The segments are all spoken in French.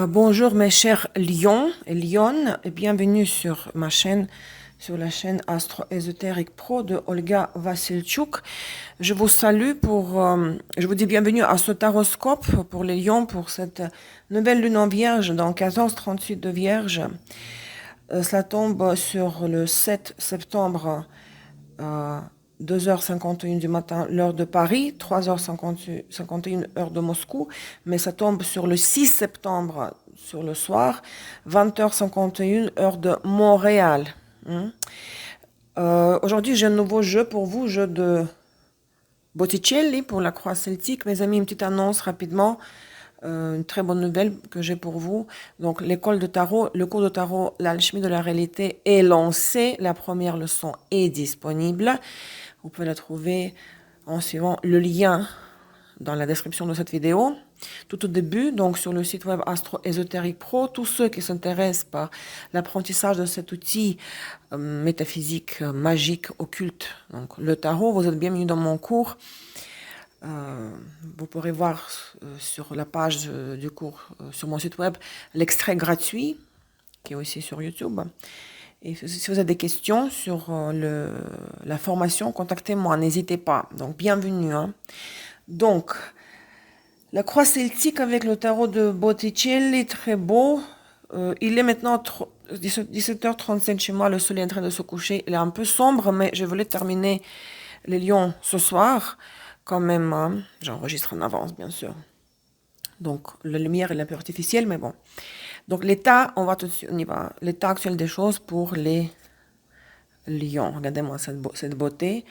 Bonjour mes chers lions et lionnes et bienvenue sur ma chaîne, sur la chaîne Astro Ésotérique Pro de Olga Vassilchuk. Je vous salue je vous dis bienvenue à ce taroscope pour les lions pour cette nouvelle lune en vierge dans 1438 de vierge. Cela tombe sur le 7 septembre à 2h51 du matin, l'heure de Paris, 3h51 heure de Moscou, mais ça tombe sur le 6 septembre, sur le soir, 20h51 heure de Montréal. Aujourd'hui, j'ai un nouveau jeu pour vous, jeu de Botticelli pour la croix celtique. Mes amis, une petite annonce rapidement. Une très bonne nouvelle que j'ai pour vous. Donc, l'école de tarot, le cours de tarot, l'alchimie de la réalité est lancé. La première leçon est disponible. Vous pouvez la trouver en suivant le lien dans la description de cette vidéo. Tout au début, donc sur le site web Astro Ésotérique Pro, tous ceux qui s'intéressent par l'apprentissage de cet outil métaphysique, magique, occulte, donc le tarot, vous êtes bienvenus dans mon cours. Vous pourrez voir sur la page du cours sur mon site web l'extrait gratuit qui est aussi sur YouTube. Et si vous avez des questions sur la formation, contactez-moi, n'hésitez pas. Donc, bienvenue. Donc, la croix celtique avec le tarot de Botticelli, très beau. Il est maintenant 17h37 chez moi, le soleil est en train de se coucher. Il est un peu sombre, mais je voulais terminer les lions ce soir. Quand même, j'enregistre en avance, bien sûr. Donc, la lumière est un peu artificielle, mais bon. Donc, l'état, on y va. L'état actuel des choses pour les lions. Regardez-moi cette beauté.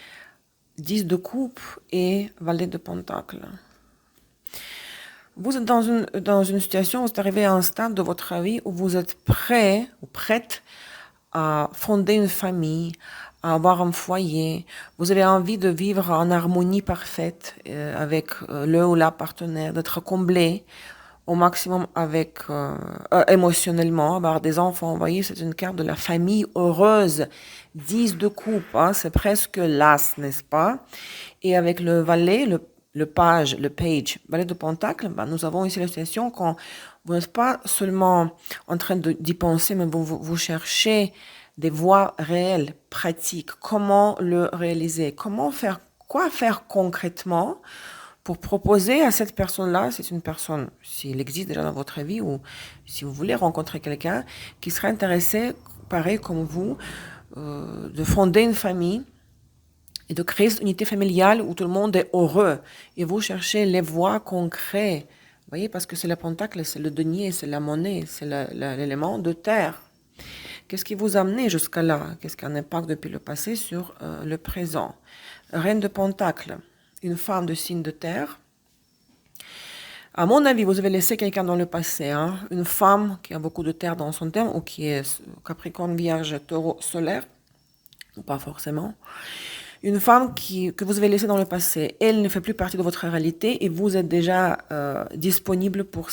10 de coupe et valet de pentacle. Vous êtes dans une situation, vous êtes arrivé à un stade de votre vie où vous êtes prêt ou prête à fonder une famille, à avoir un foyer. Vous avez envie de vivre en harmonie parfaite avec le ou la partenaire, d'être comblé au maximum avec émotionnellement, avoir des enfants. Vous voyez, c'est une carte de la famille heureuse. 10 de coupe, c'est presque l'as, n'est-ce pas? Et avec le valet, le page, valet de pentacle, nous avons ici la situation quand vous n'êtes pas seulement en train d'y penser, mais vous cherchez des voies réelles, pratiques. Comment le réaliser? Quoi faire concrètement pour proposer à cette personne-là, c'est une personne, s'il existe déjà dans votre vie ou si vous voulez rencontrer quelqu'un qui serait intéressé, pareil comme vous, de fonder une famille et de créer cette unité familiale où tout le monde est heureux. Et vous cherchez les voies concrètes. Vous voyez, parce que c'est le pentacle, c'est le denier, c'est la monnaie, c'est l'élément de terre. Qu'est-ce qui vous a amené jusqu'à là? Qu'est-ce qui a un impact depuis le passé sur le présent? Reine de pentacle, une femme de signe de terre. À mon avis, vous avez laissé quelqu'un dans le passé, une femme qui a beaucoup de terre dans son thème ou qui est Capricorne, Vierge, Taureau, solaire, ou pas forcément. Une femme que vous avez laissée dans le passé, elle ne fait plus partie de votre réalité et vous êtes déjà disponible pour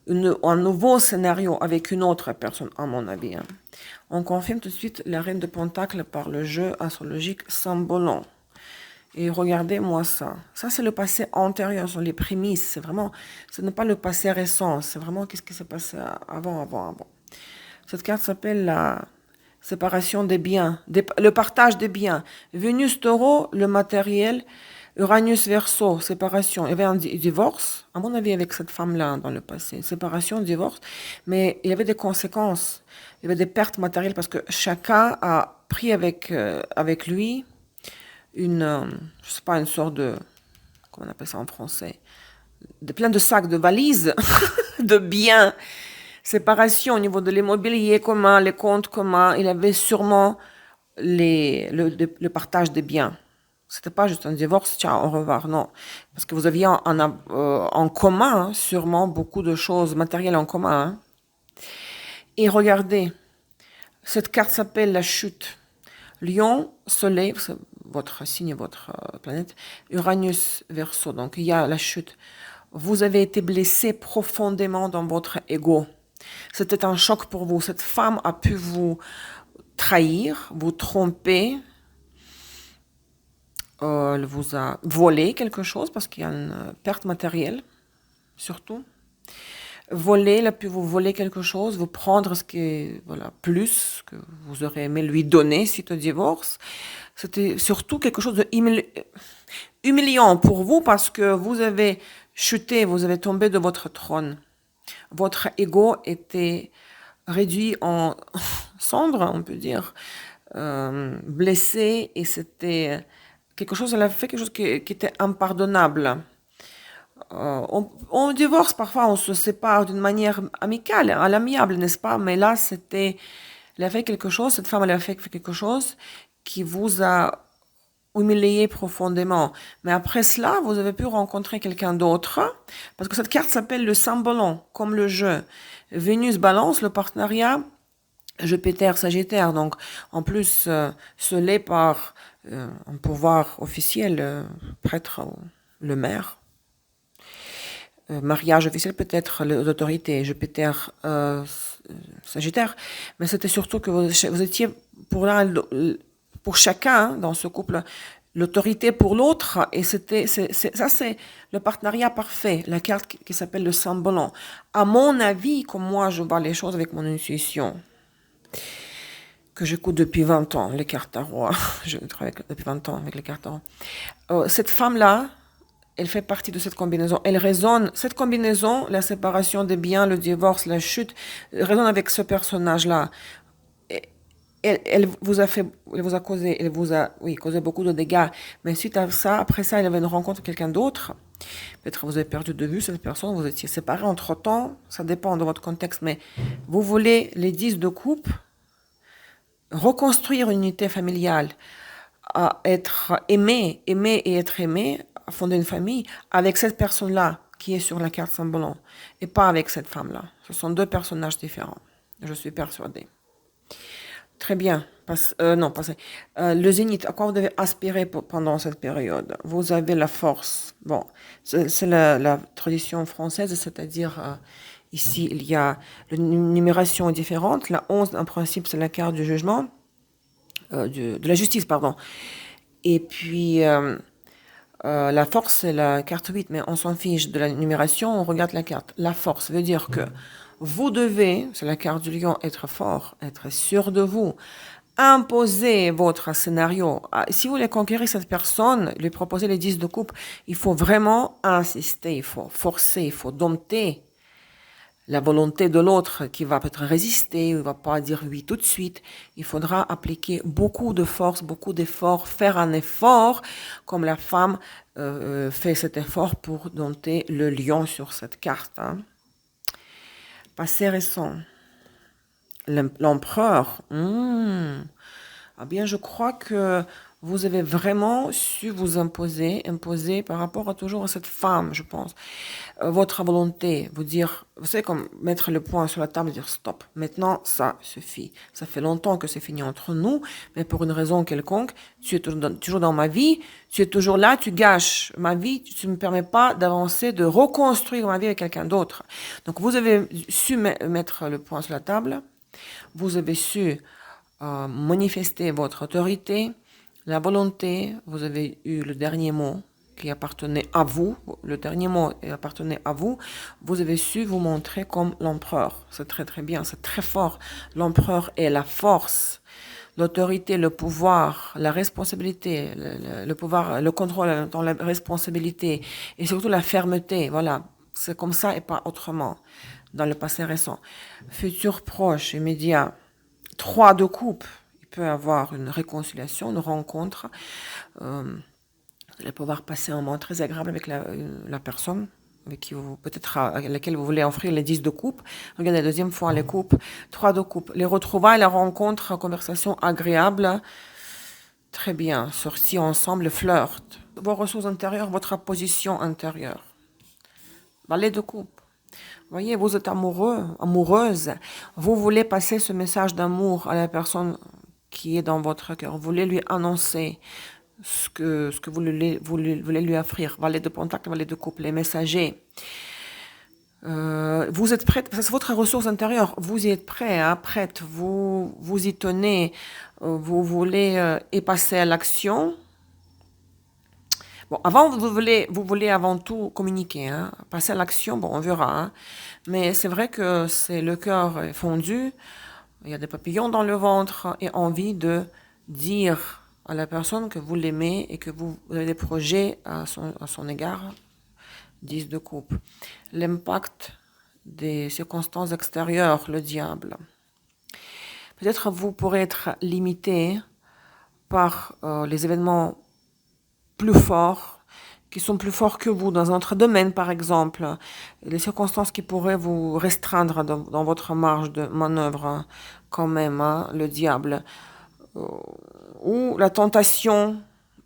un nouveau scénario avec une autre personne, à mon avis. On confirme tout de suite la reine de pentacle par le jeu astrologique Sambolon. Et regardez-moi ça. Ça, c'est le passé antérieur, ce sont les prémices. Ce n'est pas le passé récent, c'est vraiment qu'est-ce qui s'est passé avant. Cette carte s'appelle la séparation des biens, le partage des biens. Vénus taureau, le matériel. Uranus verseau, séparation. Il y avait un divorce, à mon avis, avec cette femme-là dans le passé. Séparation, divorce. Mais il y avait des conséquences. Il y avait des pertes matérielles parce que chacun a pris avec lui je sais pas, une sorte de, comment on appelle ça en français, plein de sacs, de valises, de biens. Séparation au niveau de l'immobilier commun, les comptes communs. Il avait sûrement le partage des biens. C'était pas juste un divorce, ciao, au revoir, non. Parce que vous aviez en commun, sûrement, beaucoup de choses matérielles en commun. Et regardez, cette carte s'appelle la chute. Lion, soleil, votre signe, votre planète, Uranus, Verseau, donc il y a la chute. Vous avez été blessé profondément dans votre ego. C'était un choc pour vous. Cette femme a pu vous trahir, vous tromper. Elle vous a volé quelque chose parce qu'il y a une perte matérielle, surtout. voler, il a pu vous voler quelque chose, vous prendre ce qui est, voilà, plus que vous aurez aimé lui donner suite au divorce. C'était surtout quelque chose de humiliant pour vous parce que vous avez chuté, vous avez tombé de votre trône. Votre ego était réduit en cendres, on peut dire, blessé, et c'était quelque chose, elle a fait quelque chose qui était impardonnable. On divorce parfois, on se sépare d'une manière amicale, à l'amiable, n'est-ce pas? Mais là, elle a fait quelque chose, cette femme, elle a fait quelque chose qui vous a humilié profondément. Mais après cela, vous avez pu rencontrer quelqu'un d'autre, parce que cette carte s'appelle le symbole, comme le jeu. Vénus balance le partenariat, Jupiter Sagittaire, donc en plus scellé par un pouvoir officiel, prêtre, le maire. Mariage officiel peut-être l'autorité, Jupiter Sagittaire, mais c'était surtout que vous étiez pour chacun dans ce couple l'autorité pour l'autre, et ça c'est le partenariat parfait, la carte qui s'appelle le symbole. À mon avis, comme moi je vois les choses avec mon intuition, que j'écoute depuis 20 ans, les cartes tarot, je travaille depuis 20 ans avec les cartes tarot. Cette femme-là, elle fait partie de cette combinaison. Elle résonne, cette combinaison, la séparation des biens, le divorce, la chute, résonne avec ce personnage-là. Elle vous a fait, elle vous a causé, elle vous a, oui, causé beaucoup de dégâts. Mais suite à ça, après ça, elle avait une rencontre avec quelqu'un d'autre. Peut-être vous avez perdu de vue cette personne, vous étiez séparés entre temps. Ça dépend de votre contexte, mais vous voulez les 10 de coupe, reconstruire une unité familiale, à être aimé, aimer et être aimé, à fonder une famille avec cette personne-là qui est sur la carte symbole et pas avec cette femme-là. Ce sont deux personnages différents, je suis persuadée. Très bien. Non, passez. Le zénith, à quoi vous devez aspirer pendant cette période? Vous avez la force. Bon, c'est la tradition française, c'est-à-dire ici, il y a une numération différente. La 11, en principe, c'est la carte du jugement, de la justice, pardon. Et puis, la force, c'est la carte 8, mais on s'en fiche de la numération, on regarde la carte. La force veut dire que vous devez, c'est la carte du lion, être fort, être sûr de vous, imposer votre scénario. Si vous voulez conquérir cette personne, lui proposer les 10 de coupe, il faut vraiment insister, il faut forcer, il faut dompter la volonté de l'autre qui va peut-être résister, il ne va pas dire oui tout de suite. Il faudra appliquer beaucoup de force, beaucoup d'efforts, faire un effort, comme la femme fait cet effort pour dompter le lion sur cette carte. Hein. Passé récent. L'empereur. Ah bien, je crois que vous avez vraiment su vous imposer par rapport toujours à cette femme, je pense. Votre volonté, vous dire, vous savez, comme mettre le point sur la table et dire stop. Maintenant, ça suffit. Ça fait longtemps que c'est fini entre nous, mais pour une raison quelconque, tu es toujours dans ma vie, tu es toujours là, tu gâches ma vie, tu ne me permets pas d'avancer, de reconstruire ma vie avec quelqu'un d'autre. Donc, vous avez su mettre le point sur la table, vous avez su manifester votre autorité, la volonté, vous avez eu le dernier mot qui appartenait à vous, le dernier mot appartenait à vous, vous avez su vous montrer comme l'empereur. C'est très très bien, c'est très fort. L'empereur est la force, l'autorité, le pouvoir, la responsabilité, le pouvoir, le contrôle dans la responsabilité et surtout la fermeté. Voilà, c'est comme ça et pas autrement dans le passé récent. Futur proche, immédiat. 3 de coupe, il peut y avoir une réconciliation, une rencontre. Vous allez pouvoir passer un moment très agréable avec la personne avec qui vous, peut-être à laquelle vous voulez offrir les 10 de coupe. Regardez, la deuxième fois, les coupes, 3 de coupe. Les retrouvailles, la rencontre, conversation agréable. Très bien. Sortie ensemble, flirt. Vos ressources intérieures, votre position intérieure. Valet de coupe. Voyez, vous êtes amoureux, amoureuse. Vous voulez passer ce message d'amour à la personne qui est dans votre cœur. Vous voulez lui annoncer ce que vous voulez lui offrir. Valet de Pentacle, valet de coupe, les messagers. Vous êtes prête, c'est votre ressource intérieure. Vous y êtes prêt, hein, prête. Vous y tenez. Vous voulez y passer à l'action. Bon, vous voulez avant tout communiquer, hein. Passer à l'action, bon, on verra, hein. Mais c'est vrai que c'est le cœur est fondu, il y a des papillons dans le ventre et envie de dire à la personne que vous l'aimez et que vous avez des projets à son égard, 10 de coupe. L'impact des circonstances extérieures, le diable. Peut-être vous pourrez être limité par les événements plus forts, qui sont plus forts que vous dans un autre domaine, par exemple, les circonstances qui pourraient vous restreindre dans votre marge de manœuvre, hein, quand même, hein, le diable, euh, ou la tentation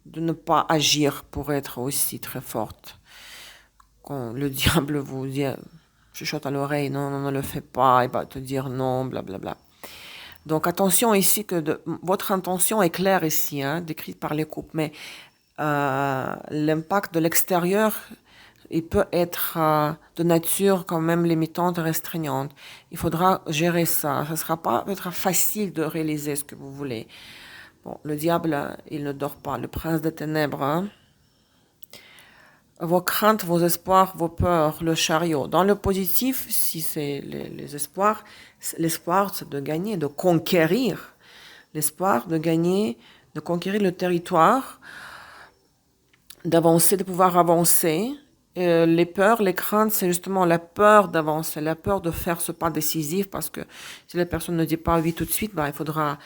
de ne pas agir pourrait être aussi très forte. Quand le diable vous dit, chuchote à l'oreille, non, non, ne le fais pas, il va te dire non, blablabla. Donc attention ici que votre intention est claire ici, hein, décrite par les couples, mais l'impact de l'extérieur, il peut être de nature quand même limitante et restreignante. Il faudra gérer ça. Ça ne sera pas peut-être facile de réaliser ce que vous voulez. Bon, le diable, il ne dort pas. Le prince des ténèbres, hein. Vos craintes, vos espoirs, vos peurs, le chariot. Dans le positif, si c'est les espoirs, l'espoir c'est de gagner, de conquérir. L'espoir de gagner, de conquérir le territoire, d'avancer, de pouvoir avancer. Les peurs, les craintes, c'est justement la peur d'avancer, la peur de faire ce pas décisif, parce que si la personne ne dit pas oui tout de suite, bah, il faudra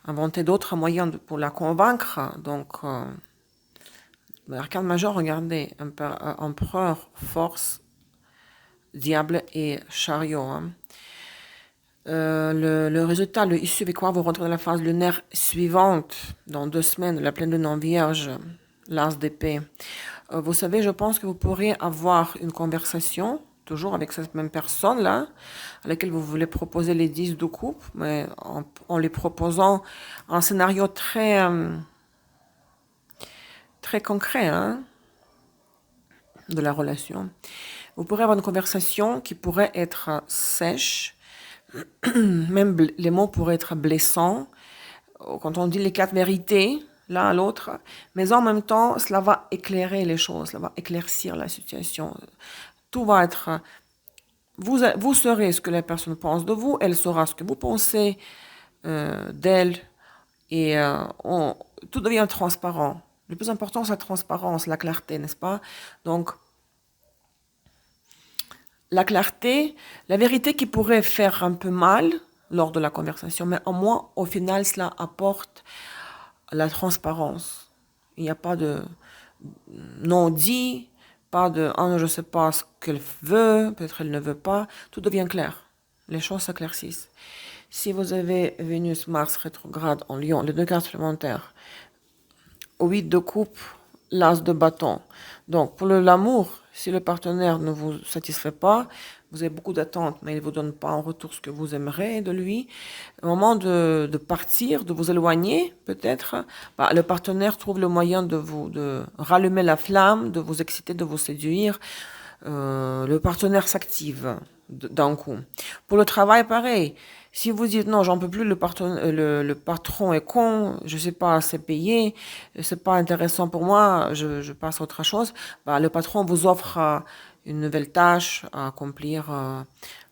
inventer d'autres moyens pour la convaincre. Donc, l'arcane major, regardez, empereur, force, diable et chariot, hein. Le résultat, le issue avec quoi vous rentrez dans la phase lunaire suivante, dans 2 semaines, la pleine lune en vierge, l'as d'épée. Vous savez, je pense que vous pourrez avoir une conversation, toujours avec cette même personne-là, à laquelle vous voulez proposer les 10 de coupe, mais en les proposant un scénario très concret, hein, de la relation. Vous pourrez avoir une conversation qui pourrait être sèche, même les mots pourraient être blessants, quand on dit les 4 vérités, l'un à l'autre, mais en même temps, cela va éclairer les choses, cela va éclaircir la situation. Tout va être... Vous saurez ce que la personne pense de vous, elle saura ce que vous pensez d'elle, et tout devient transparent. Le plus important, c'est la transparence, la clarté, n'est-ce pas? Donc, la clarté, la vérité qui pourrait faire un peu mal lors de la conversation, mais au moins, au final, cela apporte la transparence. Il n'y a pas de non-dit, pas de ah, je ne sais pas ce qu'elle veut, peut-être elle ne veut pas. Tout devient clair. Les choses s'éclaircissent. Si vous avez Vénus, Mars rétrograde en Lion, les 2 cartes supplémentaires, 8 de coupe, l'as de bâton. Donc, pour l'amour, si le partenaire ne vous satisfait pas, vous avez beaucoup d'attentes, mais il ne vous donne pas en retour ce que vous aimeriez de lui. Au moment de partir, de vous éloigner, peut-être, bah, le partenaire trouve le moyen de rallumer la flamme, de vous exciter, de vous séduire. Le partenaire s'active d'un coup. Pour le travail, pareil. Si vous dites non, j'en peux plus, le patron est con, je sais pas assez payer, c'est pas intéressant pour moi, je passe à autre chose, bah, le patron vous offre une nouvelle tâche à accomplir,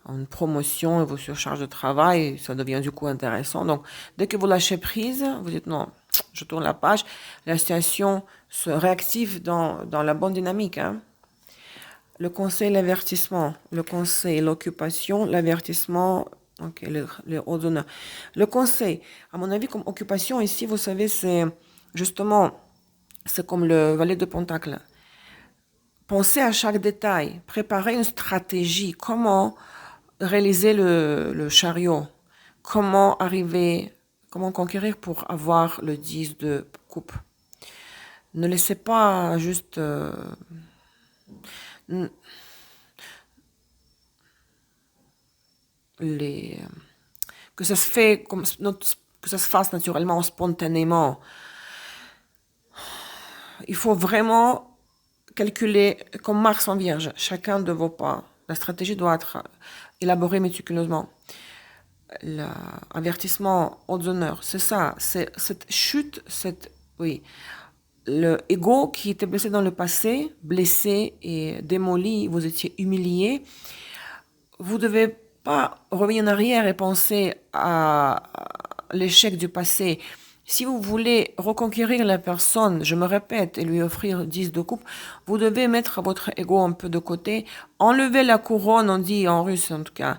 une promotion et vos surcharges de travail, ça devient du coup intéressant. Donc, dès que vous lâchez prise, vous dites non, je tourne la page, la situation se réactive dans la bonne dynamique, hein. Le conseil, l'avertissement. Le conseil, l'occupation, l'avertissement. Ok, les hauts honneurs. Le conseil, à mon avis, comme occupation, ici, vous savez, c'est justement, c'est comme le valet de Pentacle. Pensez à chaque détail. Préparez une stratégie. Comment réaliser le chariot? Comment arriver, comment conquérir pour avoir le 10 de coupe? Ne laissez pas juste... les, que ça se fait comme, que ça se fasse naturellement, spontanément. Il faut vraiment calculer comme Mars en Vierge, chacun de vos pas. La stratégie doit être élaborée méticuleusement. L'avertissement aux honneurs, c'est ça, c'est cette chute, oui, le ego qui était blessé dans le passé, blessé et démoli, vous étiez humilié, vous devez pas revenir en arrière et penser à l'échec du passé. Si vous voulez reconquérir la personne, je me répète, et lui offrir 10 de coupe, vous devez mettre votre ego un peu de côté, enlever la couronne, on dit en russe en tout cas.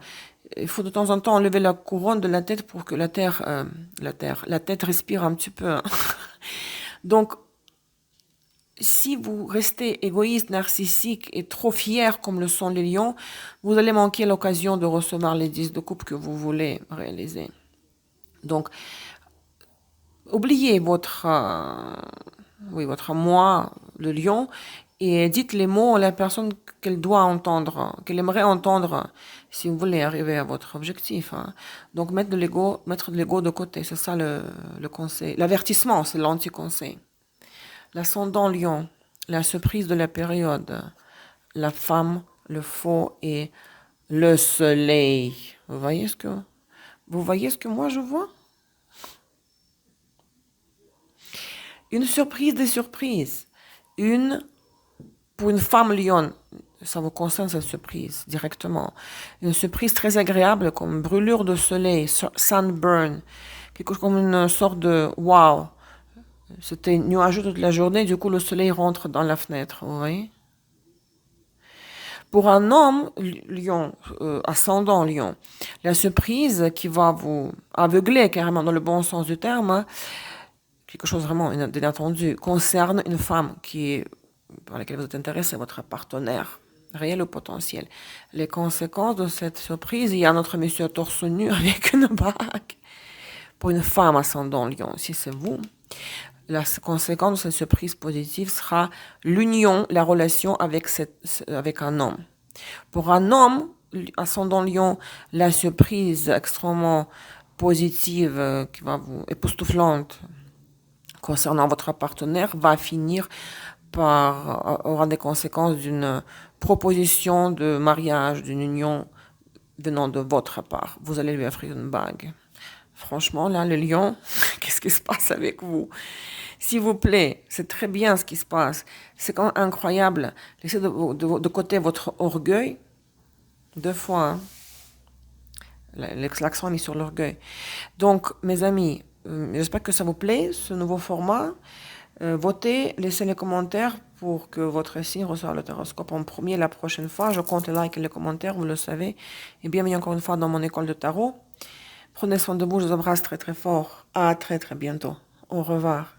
Il faut de temps en temps enlever la couronne de la tête pour que la tête respire un petit peu. Hein. Donc, si vous restez égoïste, narcissique et trop fier comme le sont les lions, vous allez manquer l'occasion de recevoir les 10 de coupe que vous voulez réaliser. Donc, oubliez votre moi, le lion, et dites les mots à la personne qu'elle doit entendre, qu'elle aimerait entendre si vous voulez arriver à votre objectif. Hein. Donc, mettre de l'ego de côté, c'est ça le conseil. L'avertissement, c'est l'anti-conseil. L'ascendant lion, la surprise de la période, la femme, le faux et le soleil. Vous voyez ce que moi je vois? Une surprise des surprises. Pour une femme lion, ça vous concerne cette surprise directement. Une surprise très agréable comme brûlure de soleil, sunburn, quelque chose comme une sorte de wow. C'était nuageux toute la journée, du coup le soleil rentre dans la fenêtre, vous voyez. Pour un homme, lion, ascendant lion, la surprise qui va vous aveugler carrément dans le bon sens du terme, hein, quelque chose vraiment d'inattendu, concerne une femme par laquelle vous êtes intéressé, votre partenaire réel ou potentiel. Les conséquences de cette surprise, il y a notre monsieur torse nu avec une bague. Pour une femme ascendant lion, si c'est vous, la conséquence de cette surprise positive sera l'union, la relation avec un homme. Pour un homme, ascendant lion, la surprise extrêmement positive, qui va vous époustouflante concernant votre partenaire, va finir aura des conséquences d'une proposition de mariage, d'une union venant de votre part. Vous allez lui offrir une bague. Franchement, là, le lion, qu'est-ce qui se passe avec vous? S'il vous plaît, c'est très bien ce qui se passe. C'est quand même incroyable. Laissez de côté votre orgueil. 2 fois. Hein. L'accent est mis sur l'orgueil. Donc, mes amis, j'espère que ça vous plaît, ce nouveau format. Votez, laissez les commentaires pour que votre signe reçoive le taroscope en premier la prochaine fois. Je compte les likes et les commentaires, vous le savez. Et bienvenue encore une fois dans mon école de tarot. Prenez soin de vous, je vous embrasse très très fort. À très très bientôt. Au revoir.